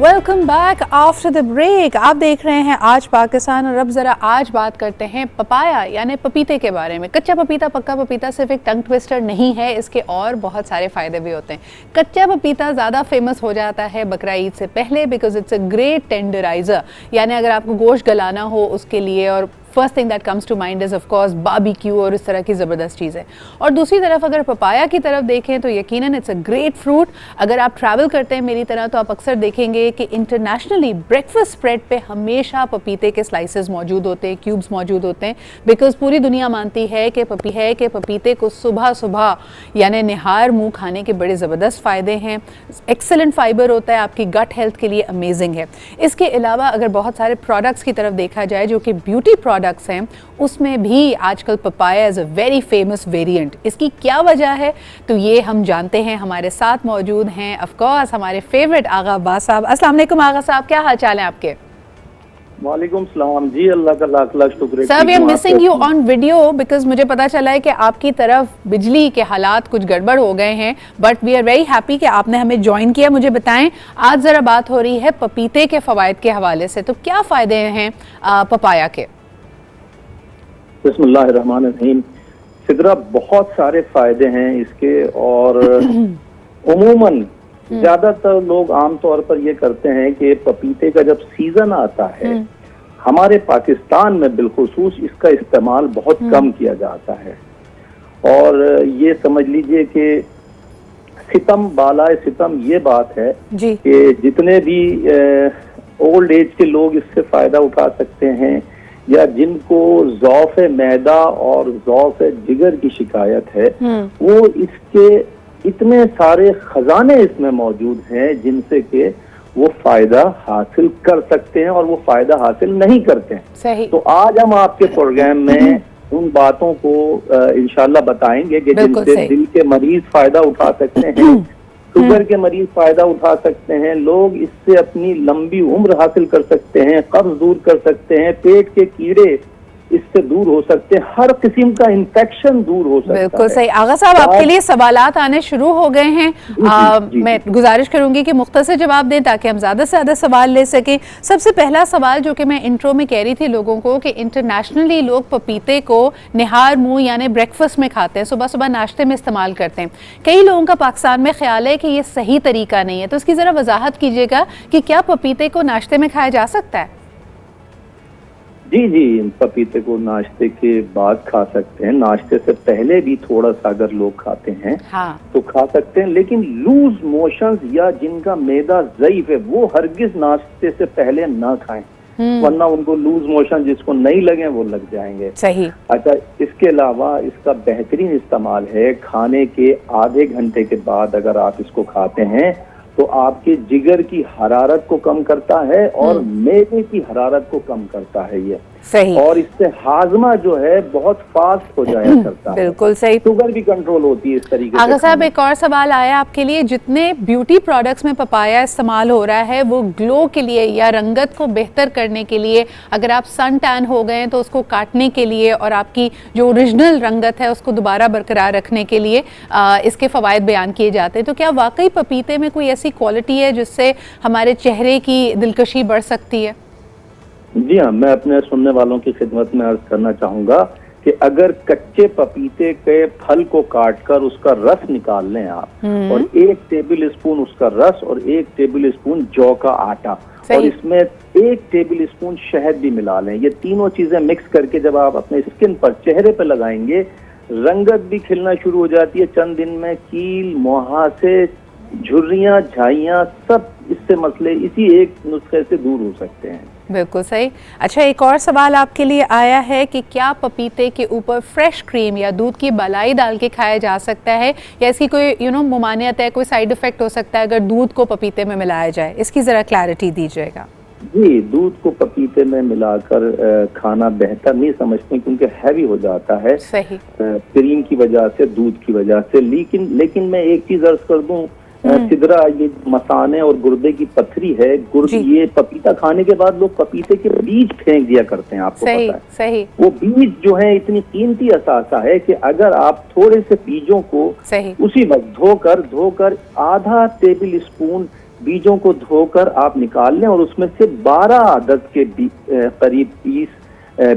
Welcome back after the break. आप देख रहे हैं आज पाकिस्तान और अब ज़रा आज बात करते हैं पपाया यानी पपीते के बारे में। कच्चा पपीता पक्का पपीता सिर्फ एक टंग ट्विस्टर नहीं है, इसके और बहुत सारे फ़ायदे भी होते हैं। कच्चा पपीता ज़्यादा फेमस हो जाता है बकरा ईद से पहले because it's a great tenderiser, यानी अगर आपको गोश्त गलाना हो उसके लिए। और first thing that comes to mind is of course barbecue और इस तरह की ज़बरदस्त चीज़ें। और दूसरी तरफ अगर पपाया की तरफ देखें तो यकीनन इट्स अ ग्रेट फ्रूट। अगर आप ट्रैवल करते हैं मेरी तरह तो आप अक्सर देखेंगे कि इंटरनेशनली ब्रेकफास्ट स्प्रेड पे हमेशा पपीते के स्लाइसेस मौजूद होते हैं, क्यूब्स मौजूद होते हैं, बिकॉज पूरी दुनिया मानती है कि पपीते को सुबह सुबह यानी निहार मुँह खाने के बड़े ज़बरदस्त फ़ायदे हैं। एक्सेलेंट फाइबर होता है, आपकी गट हेल्थ के लिए अमेजिंग है। इसके अलावा अगर बहुत सारे प्रोडक्ट्स की तरफ देखा जाए जो कि ब्यूटी प्रोडक्ट्स हैं, उसमें भी आजकल papaya is a very famous variant. इसकी क्या वजह है तो ये हम जानते हैं। हमारे साथ मौजूद हैं ऑफ कोर्स हमारे फेवरेट आगा अब्बास साहब। अस्सलाम वालेकुम आगा साहब, क्या हाल चाल है आपके? वालेकुम सलाम जी, अल्लाह का लाख लाख शुक्र। Sir we are missing you on video because मुझे पता चला है कि आपकी तरफ बिजली के हालात कुछ गड़बड़ हो गए हैं, but we are very happy कि आपने हमें ज्वाइन किया। मुझे बताएं, आज ज़रा बात हो रही है पपीते के फ़वाइद के हवाले से, तो क्या फ़ायदे हैं पपाया के? बिस्मिल्लाहिर्रहमानिर्रहीम। सिदरा, बहुत सारे फायदे हैं इसके और उमूमन ज्यादातर लोग आमतौर पर ये करते हैं कि पपीते का जब सीजन आता है हमारे पाकिस्तान में बिलखुसूस इसका इस्तेमाल बहुत कम किया जाता है। और ये समझ लीजिए कि सितम बालाए सितम ये बात है कि जितने भी ओल्ड एज के लोग इससे फायदा उठा सकते हैं या जिनको ज़ौफ़ मैदा और ज़ौफ़ जिगर की शिकायत है, वो इसके इतने सारे खजाने इसमें मौजूद हैं जिनसे कि वो फायदा हासिल कर सकते हैं और वो फायदा हासिल नहीं करते हैं। सही। तो आज हम आपके प्रोग्राम में उन बातों को इंशाल्लाह बताएंगे कि जिनसे दिल के मरीज फायदा उठा सकते हैं, शुगर के मरीज फायदा उठा सकते हैं, लोग इससे अपनी लंबी उम्र हासिल कर सकते हैं, कब्ज दूर कर सकते हैं, पेट के कीड़े इससे दूर हो सकते हैं, हर किस्म का इन्फेक्शन दूर हो सकता है। बिल्कुल सही। आगा साहब, आपके लिए सवालात आने शुरू हो गए हैं। मैं गुजारिश करूंगी कि मुख्तसर जवाब दें ताकि हम ज़्यादा से ज़्यादा सवाल ले सकें। सबसे पहला सवाल जो कि मैं इंट्रो में कह रही थी लोगों को कि इंटरनेशनली लोग पपीते को निहार मुँह यानी ब्रेकफास्ट में खाते हैं, सुबह सुबह नाश्ते में इस्तेमाल करते हैं। कई लोगों का पाकिस्तान में ख्याल है कि ये सही तरीका नहीं है, तो इसकी ज़रा वजाहत कीजिएगा कि क्या पपीते को नाश्ते में खाया जा सकता है? जी जी, पपीते को नाश्ते के बाद खा सकते हैं, नाश्ते से पहले भी थोड़ा सा अगर लोग खाते हैं तो खा सकते हैं, लेकिन लूज मोशंस या जिनका मैदा ज़ईफ है वो हरगिज नाश्ते से पहले ना खाएं, वरना उनको लूज मोशन जिसको नहीं लगे वो लग जाएंगे। सही। अच्छा, इसके अलावा इसका बेहतरीन इस्तेमाल है खाने के आधे घंटे के बाद अगर आप इसको खाते हैं तो आपके जिगर की हरारत को कम करता है और मैदे की हरारत को कम करता है ये। सही। और इससे हाजमा जो है बहुत फास्ट हो जाया करता है। बिल्कुल सही। शुगर भी कंट्रोल होती है इस तरीके से। आगा साहब, एक और सवाल आया आपके लिए, जितने ब्यूटी प्रोडक्ट्स में पपाया इस्तेमाल हो रहा है वो ग्लो के लिए या रंगत को बेहतर करने के लिए, अगर आप सन टैन हो गए तो उसको काटने के लिए और आपकी जो ओरिजिनल रंगत है उसको दोबारा बरकरार रखने के लिए इसके फ़वाइद बयान किए जाते हैं, तो क्या वाकई पपीते में कोई ऐसी क्वालिटी है जिससे हमारे चेहरे की दिलकशी बढ़ सकती है? जी हाँ, मैं अपने सुनने वालों की खिदमत में अर्ज करना चाहूंगा कि अगर कच्चे पपीते के फल को काटकर उसका रस निकाल लें आप और 1 टेबल स्पून उसका रस और 1 टेबल स्पून जौ का आटा और इसमें 1 टेबल स्पून शहद भी मिला लें, ये तीनों चीजें मिक्स करके जब आप अपने स्किन पर चेहरे पर लगाएंगे, रंगत भी खिलना शुरू हो जाती है चंद दिन में। कील, मुहासे, झुर्रियां, झाइयां, सब इससे मसले इसी एक नुस्खे से दूर हो सकते हैं। बिल्कुल सही। अच्छा, एक और सवाल आपके लिए आया है कि क्या पपीते के ऊपर फ्रेश क्रीम या दूध की मलाई डाल के खाया जा सकता है या इसकी कोई मुमानियत है, कोई साइड इफेक्ट हो सकता है अगर दूध को पपीते में मिलाया जाए? इसकी ज़रा क्लैरिटी दीजिएगा। जी, दूध को पपीते में मिलाकर खाना बेहतर नहीं समझते क्योंकि हैवी हो जाता है। सही। क्रीम की वजह से, दूध की वजह से। लेकिन मैं एक चीज अर्ज कर दूं सिदरा, ये मसाने और गुर्दे की पथरी है, ये पपीता खाने के बाद लोग पपीते के बीज फेंक दिया करते हैं, आपको पता है? सही। वो बीज जो है इतनी कीमती असासा है कि अगर आप थोड़े से बीजों को उसी वक्त धोकर आधा टेबल स्पून बीजों को धोकर आप निकाल लें और उसमें से 12 अदद के करीब 20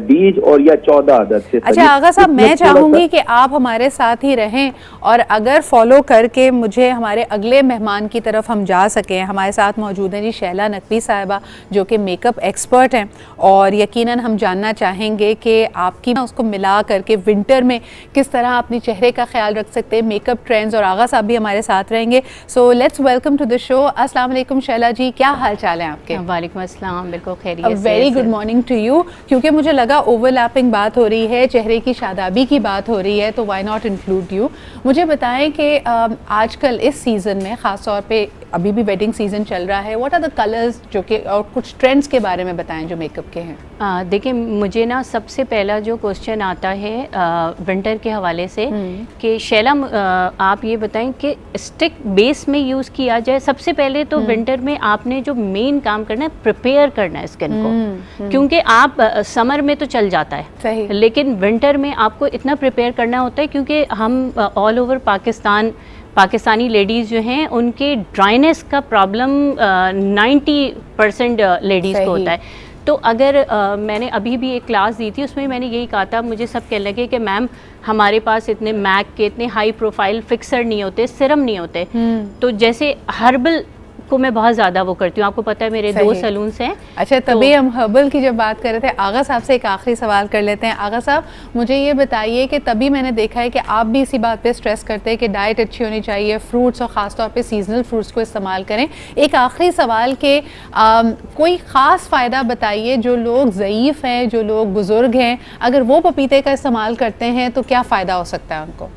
बीज और या 14 अदद से। अच्छा आगा साहब, मैं चाहूंगी कि आप हमारे साथ ही रहें और अगर फॉलो करके मुझे हमारे अगले मेहमान की तरफ हम जा सकें। हमारे साथ मौजूद हैं जी शैला नकवी साहिबा, जो कि मेकअप एक्सपर्ट हैं, और यकीनन हम जानना चाहेंगे कि आपकी उसको मिला करके विंटर में किस तरह अपने चेहरे का ख्याल रख सकते हैं, मेकअप ट्रेंड्स, और आगा साहब भी हमारे साथ रहेंगे। So let's welcome to the show. अस्सलाम वालेकुम शैला जी, क्या हाल चाल है आपके? वालेकुम अस्सलाम, बिल्कुल खैरियत से। Very good morning to you. क्योंकि मुझे लगा ओवरलैपिंग बात हो रही है, चेहरे की शादाबी की बात हो रही है, तो व्हाई नॉट इंक्लूड यू। मुझे बताएं कि आजकल इस सीज़न में ख़ास तौर पे अभी भी वेडिंग सीज़न चल रहा है, व्हाट आर द कलर्स जो कि, और कुछ ट्रेंड्स के बारे में बताएं जो मेकअप के हैं। देखिए, मुझे ना सबसे पहला जो क्वेश्चन आता है विंटर के हवाले से कि शैला आप ये बताएं कि स्टिक बेस में यूज़ किया जाए। सबसे पहले तो विंटर में आपने जो मेन काम करना है, प्रिपेयर करना है स्किन को, क्योंकि आप समर में तो चल जाता है सही, लेकिन विंटर में आपको इतना प्रिपेयर करना होता है, क्योंकि हम ऑल ओवर पाकिस्तानी लेडीज़ जो हैं उनके ड्राइनेस का प्रॉब्लम 90% लेडीज़ को होता है। तो अगर मैंने अभी भी एक क्लास दी थी, उसमें मैंने यही कहा था, मुझे सब कहने लगे कि मैम हमारे पास इतने मैक के इतने हाई प्रोफाइल फिक्सर नहीं होते, सिरम नहीं होते, तो जैसे हर्बल को मैं बहुत ज़्यादा वो करती हूँ। आपको पता है मेरे 2 सैलून्स हैं। अच्छा, तभी हम हर्बल की जब बात कर रहे थे, आगा साहब से एक आखिरी सवाल कर लेते हैं। आगा साहब, मुझे ये बताइए कि तभी मैंने देखा है कि आप भी इसी बात पे स्ट्रेस करते हैं कि डाइट अच्छी होनी चाहिए, फ्रूट्स और ख़ास तौर पे सीजनल फ्रूट्स को इस्तेमाल करें। एक आखिरी सवाल के कोई ख़ास फ़ायदा बताइए, जो लोग ज़ईफ़ हैं, जो लोग बुज़ुर्ग हैं, अगर वो पपीते का इस्तेमाल करते हैं तो क्या फ़ायदा हो सकता है उनको?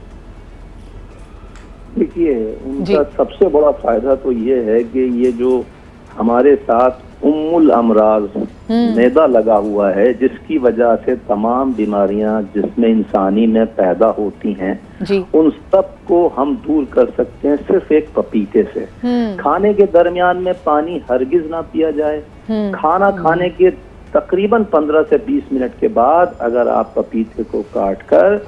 देखिए, उनका सबसे बड़ा फायदा तो ये है कि ये जो हमारे साथ उम्मुल अमराज मैदा लगा हुआ है, जिसकी वजह से तमाम बीमारियां जिसमें इंसानी में पैदा होती हैं जी, उन सब को हम दूर कर सकते हैं सिर्फ एक पपीते से। खाने के दरमियान में पानी हरगिज ना पिया जाए। खाना खाने के तकरीबन 15 से 20 मिनट के बाद अगर आप पपीते को काट कर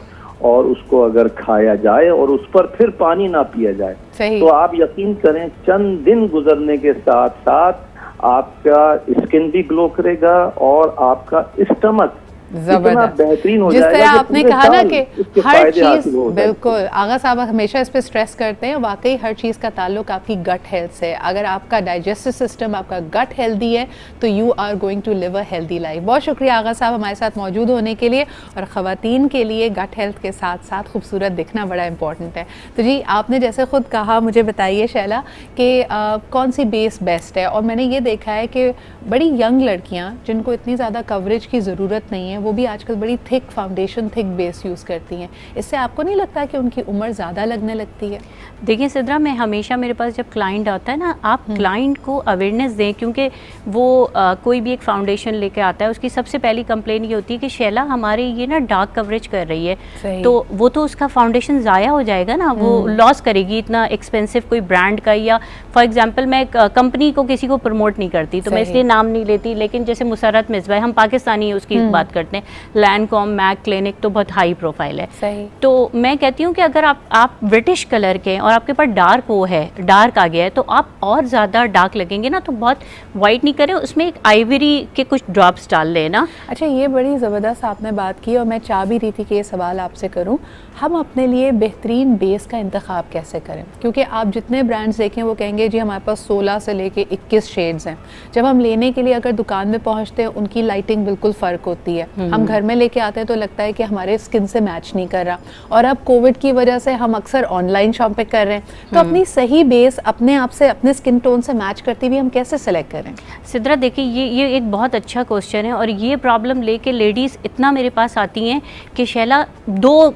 और उसको अगर खाया जाए और उस पर फिर पानी ना पिया जाए, तो आप यकीन करें चंद दिन गुजरने के साथ साथ आपका स्किन भी ग्लो करेगा और आपका स्टमक इतना बेहतरीन हो जिस जाएगा। तरह आपने कहा ना कि हर चीज, बिल्कुल आगा साहब हमेशा इस पे स्ट्रेस करते हैं, वाकई हर चीज़ का ताल्लुक आपकी गट हेल्थ से। अगर आपका डाइजेस्टिव सिस्टम, आपका गट हेल्दी है तो you are going to live a healthy life. बहुत शुक्रिया आगा साहब हमारे साथ मौजूद होने के लिए। और ख़वातीन के लिए गट हेल्थ के साथ साथ खूबसूरत दिखना बड़ा इंपॉर्टेंट है। तो जी, आपने जैसे खुद कहा, मुझे बताइए शैला कि कौन सी बेस बेस्ट है। और मैंने ये देखा है कि बड़ी यंग लड़कियाँ जिनको इतनी ज़्यादा कवरेज की ज़रूरत नहीं है, वो भी आजकल बड़ी thick foundation, thick base use करती हैं। इससे आपको नहीं लगता कि उनकी उम्र ज़्यादा लगने लगती है? देखिए सिद्रा, मैं हमेशा, मेरे पास जब क्लाइंट आता है ना, आप क्लाइंट को अवेयरनेस दें, क्योंकि वो कोई भी एक फाउंडेशन लेके आता है, उसकी सबसे पहली कंप्लेन ये होती है कि शैला हमारे ये ना डार्क कवरेज कर रही है, तो वो तो उसका फाउंडेशन ज़ाया हो जाएगा ना, वो लॉस करेगी इतना एक्सपेंसिव कोई ब्रांड का। या फॉर एग्जाम्पल मैं कंपनी को किसी को प्रमोट नहीं करती, तो मैं इसलिए नाम नहीं लेती, लेकिन जैसे मुसर्रत मिसबा, हम पाकिस्तानी उसकी बात करते हैं, लैनकॉम, मैक, क्लिनिक तो बहुत हाई प्रोफाइल है। सही। तो मैं कहती हूँ कि अगर आप ब्रिटिश कलर के और आपके पास डार्क वो है, डार्क आ गया है, तो आप और ज़्यादा डार्क लगेंगे ना, तो बहुत वाइट नहीं करें, उसमें एक आइवरी के कुछ ड्रॉप्स डाल लेना। अच्छा, ये बड़ी ज़बरदस्त आपने बात की और मैं चाह भी रही थी कि ये सवाल आपसे करूं। हम अपने लिए बेहतरीन बेस का इंतखाब कैसे करें? क्योंकि आप जितने ब्रांड्स देखें वो कहेंगे जी हमारे पास 16 से लेके 21 शेड्स हैं। जब हम लेने के लिए अगर दुकान में पहुंचते हैं, उनकी लाइटिंग बिल्कुल फ़र्क होती है। हम घर में लेके आते हैं तो लगता है कि हमारे स्किन से मैच नहीं कर रहा। और अब कोविड की वजह से हम अक्सर ऑनलाइन शॉपिंग कर रहे हैं, तो अपनी सही बेस अपने आप से, अपने स्किन टोन से मैच करती हुई हम कैसे सेलेक्ट करें? सिद्रा, देखिए ये एक बहुत अच्छा क्वेश्चन है, और ये प्रॉब्लम लेके लेडीज़ इतना मेरे पास आती हैं कि शैला 2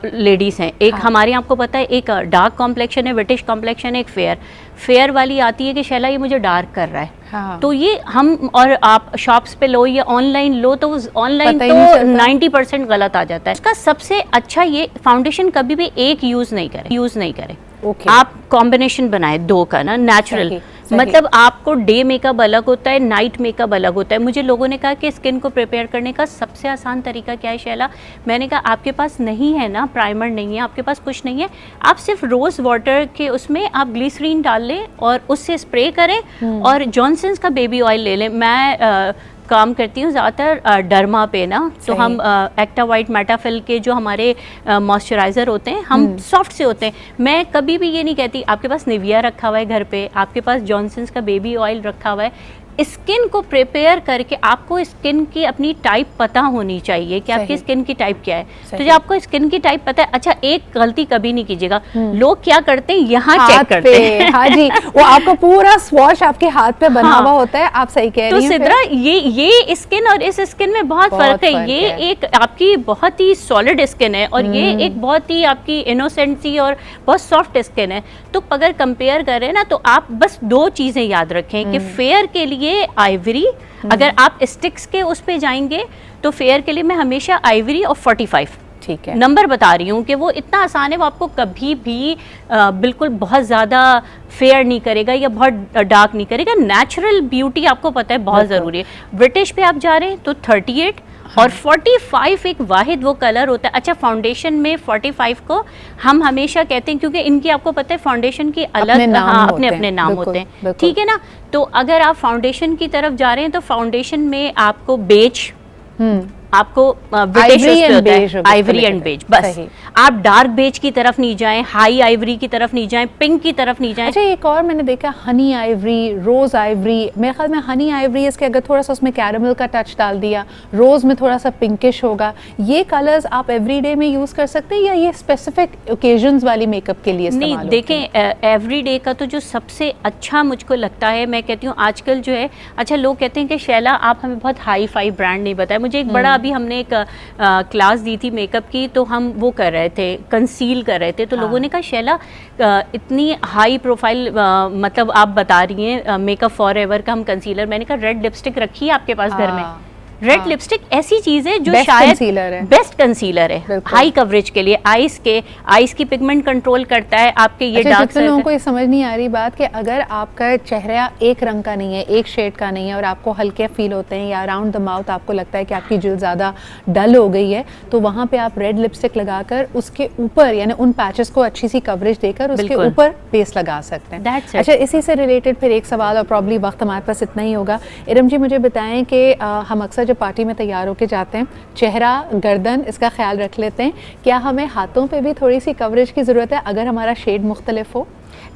लेडीज़ हैं, एक हमारे, आपको पता है, एक डार्क कॉम्प्लेक्शन है, ब्रिटिश कॉम्प्लेक्शन है, एक फेयर वाली आती है कि शैला ये मुझे डार्क कर रहा है। तो ये हम, और आप शॉप्स पे लो या ऑनलाइन लो, तो ऑनलाइन तो 90% गलत आ जाता है। इसका सबसे अच्छा, ये फाउंडेशन कभी भी एक यूज़ नहीं करें। आप कॉम्बिनेशन बनाए 2 का ना, नेचुरल मतलब आपको डे मेकअप अलग होता है, नाइट मेकअप अलग होता है। मुझे लोगों ने कहा कि स्किन को प्रिपेयर करने का सबसे आसान तरीका क्या है शैला? मैंने कहा आपके पास नहीं है ना प्राइमर, नहीं है आपके पास, कुछ नहीं है, आप सिर्फ रोज़ वाटर के उसमें आप ग्लिसरीन डाल लें और उससे स्प्रे करें और जॉनसन्स का बेबी ऑयल ले लें। मैं काम करती हूँ ज़्यादातर डर्मा पे ना, तो हम एक्टा वाइट मेटाफिल के जो हमारे मॉइस्चराइज़र होते हैं हम सॉफ्ट से होते हैं। मैं कभी भी ये नहीं कहती आपके पास निविया रखा हुआ है घर पे, आपके पास जॉनसन्स का बेबी ऑयल रखा हुआ है। स्किन को प्रिपेयर करके आपको स्किन की अपनी टाइप पता होनी चाहिए कि आपकी स्किन की टाइप क्या है। तो जब आपको स्किन की टाइप पता है, अच्छा एक गलती कभी नहीं कीजिएगा, लोग क्या करते हैं यहाँ चेक करते हैं। हाँ जी, वो आपको पूरा स्वॉच आपके हाथ पे बना हुआ होता है, आप सही कह रही हैं। तो सिद्रा ये स्किन और इस स्किन में बहुत फर्क है। ये एक आपकी बहुत ही सॉलिड स्किन है और ये एक बहुत ही आपकी इनोसेंट सी और बहुत सॉफ्ट स्किन है। तो अगर कंपेयर करें ना, तो आप बस दो चीजें याद रखें कि फेयर के लिए आइवरी, अगर आप स्टिक्स के उस पे जाएंगे तो फेयर के लिए मैं हमेशा आइवरी और 45 ठीक है नंबर बता रही हूँ कि वो इतना आसान है, वो आपको कभी भी बिल्कुल बहुत ज़्यादा फेयर नहीं करेगा या बहुत डार्क नहीं करेगा। नेचुरल ब्यूटी आपको पता है बहुत ज़रूरी है। ब्रिटिश पे आप जा रहे हैं तो 38 और 45 एक वाहिद वो कलर होता है। अच्छा, फाउंडेशन में 45 को हम हमेशा कहते हैं क्योंकि इनकी आपको पता है फाउंडेशन की अलग अपने अपने नाम होते हैं, ठीक है ना। तो अगर आप फाउंडेशन की तरफ जा रहे हैं तो फाउंडेशन में आपको बेज, आपको आइवरी एंड बेज, बस आप डार्क बेज की तरफ नहीं जाएं, हाई आइवरी की तरफ नहीं जाएं, पिंक की तरफ नहीं जाएं। अच्छा, एक और मैंने देखा हनी आइवरी, रोज आइवरी। मेरे ख्याल में हनी आइवरी इसके अगर थोड़ा सा उसमें कैरामल का टच डाल दिया, रोज में थोड़ा सा पिंकिश होगा। ये कलर्स आप एवरीडे में यूज कर सकते हैं या ये स्पेसिफिक ओकेजन्स वाली मेकअप के लिए इस्तेमाल नहीं? देखें, एवरीडे का तो जो सबसे अच्छा मुझको लगता है, मैं कहती हूँ आजकल जो है, अच्छा लोग कहते हैं कि शैला आप हमें बहुत हाई फाई ब्रांड नहीं बताया। मुझे एक बड़ा, अभी हमने एक क्लास दी थी मेकअप की, तो हम वो कर रहे थे, कंसील कर रहे थे, तो लोगों ने कहा शैला इतनी हाई प्रोफाइल मतलब आप बता रही हैं मेकअप फॉर एवर का हम कंसीलर। मैंने कहा रेड लिपस्टिक रखी है आपके पास घर में? रेड लिपस्टिक ऐसी चीज है जो शायद बेस्ट कंसीलर है हाई कवरेज के लिए। आईज की पिगमेंट कंट्रोल करता है आपके ये डार्क सर्कल। लोगों को ये समझ नहीं आ रही बात कि अगर आपका चेहरा एक रंग का नहीं है, एक शेड का नहीं है और आपको हल्के फील होते हैं या अराउंड द माउथ आपको लगता है कि आपकी जिल्द ज़्यादा डल हो गई है, तो वहाँ पे आप रेड लिपस्टिक लगाकर उसके ऊपर, यानी उन पैचेस को अच्छी सी कवरेज देकर उसके ऊपर बेस लगा सकते हैं। अच्छा, इसी से रिलेटेड फिर एक सवाल, और प्रॉब्ली वक्त हमारे पास इतना ही होगा। इरम जी, मुझे बताएं कि हम अक्सर पार्टी में तैयार होके जाते हैं, चेहरा, गर्दन, इसका ख्याल रख लेते हैं, क्या हमें हाथों पे भी थोड़ी सी कवरेज की ज़रूरत है अगर हमारा शेड मुख्तलिफ हो?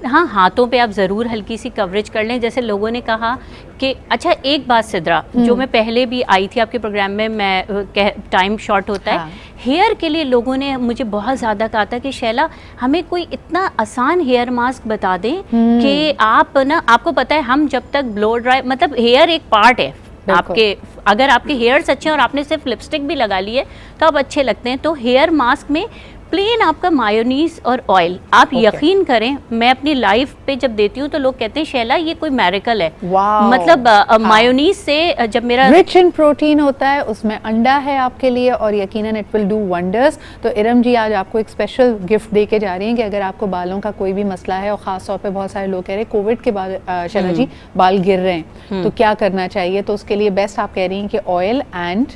हाँ, हाथों पे आप ज़रूर हल्की सी कवरेज कर लें। जैसे लोगों ने कहा कि अच्छा एक बात सिद्रा, जो मैं पहले भी आई थी आपके प्रोग्राम में, मैं टाइम शॉर्ट होता है, हेयर के लिए लोगों ने मुझे बहुत ज़्यादा कहा था कि शैला हमें कोई इतना आसान हेयर मास्क बता दें कि आप ना, आपको पता है हम जब तक ब्लो ड्राई, मतलब हेयर एक पार्ट है आपके, अगर आपके हेयर्स अच्छे हैं और आपने सिर्फ लिपस्टिक भी लगा ली है तो आप अच्छे लगते हैं। तो हेयर मास्क में प्लेन आपका मायोनीज और ऑयल, आप यकीन करें, मैं अपनी लाइफ पे जब देती हूँ तो लोग कहते हैं शैला ये कोई मैरिकल है। मतलब मायोनीज से जब मेरा रिच इन प्रोटीन होता है, उसमें अंडा है आपके लिए और यकीनन इट विल डू वंडर्स। तो इरम जी आज आपको एक स्पेशल गिफ्ट दे के जा रही हैं कि अगर आपको बालों का कोई भी मसला है, और ख़ास तौर पे बहुत सारे लोग कह रहे हैं कोविड के बाद शैला जी बाल गिर रहे हैं तो क्या करना चाहिए, तो उसके लिए बेस्ट आप कह रही हैं कि oil and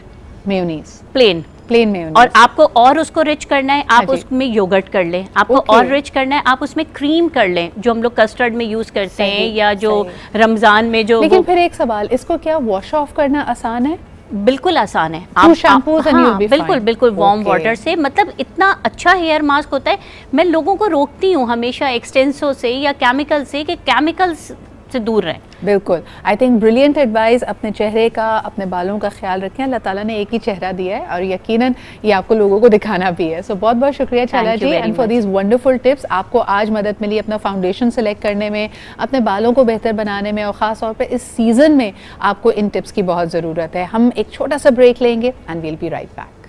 mayonnaise, plain mayonnaise. और आपको और उसको रिच करना है, आप उसमें योगर्ट कर लें। आपको और रिच करना है, आप उसमें क्रीम कर लें, जो हम लोग कस्टर्ड में यूज करते हैं, या जो रमजान में जो। लेकिन फिर एक सवाल, इसको क्या वॉश ऑफ करना आसान है? बिल्कुल आसान है। आप बिल्कुल वार्म वाटर से, मतलब इतना अच्छा हेयर मास्क होता है। मैं लोगों को रोकती हूँ हमेशा एक्सटेंसो से या केमिकल से कि केमिकल्स से दूर रहें। बिल्कुल, आई थिंक ब्रिलियंट एडवाइस। अपने चेहरे का, अपने बालों का ख्याल रखें। अल्लाह ताला ने एक ही चेहरा दिया है और यकीनन ये आपको लोगों को दिखाना भी है। सो बहुत बहुत शुक्रिया Shaila ji and for these wonderful tips. आपको आज मदद मिली अपना फाउंडेशन सेलेक्ट करने में, अपने बालों को बेहतर बनाने में, और ख़ास तौर पर इस सीज़न में आपको इन टिप्स की बहुत ज़रूरत है। हम एक छोटा सा ब्रेक लेंगे and we'll be right back.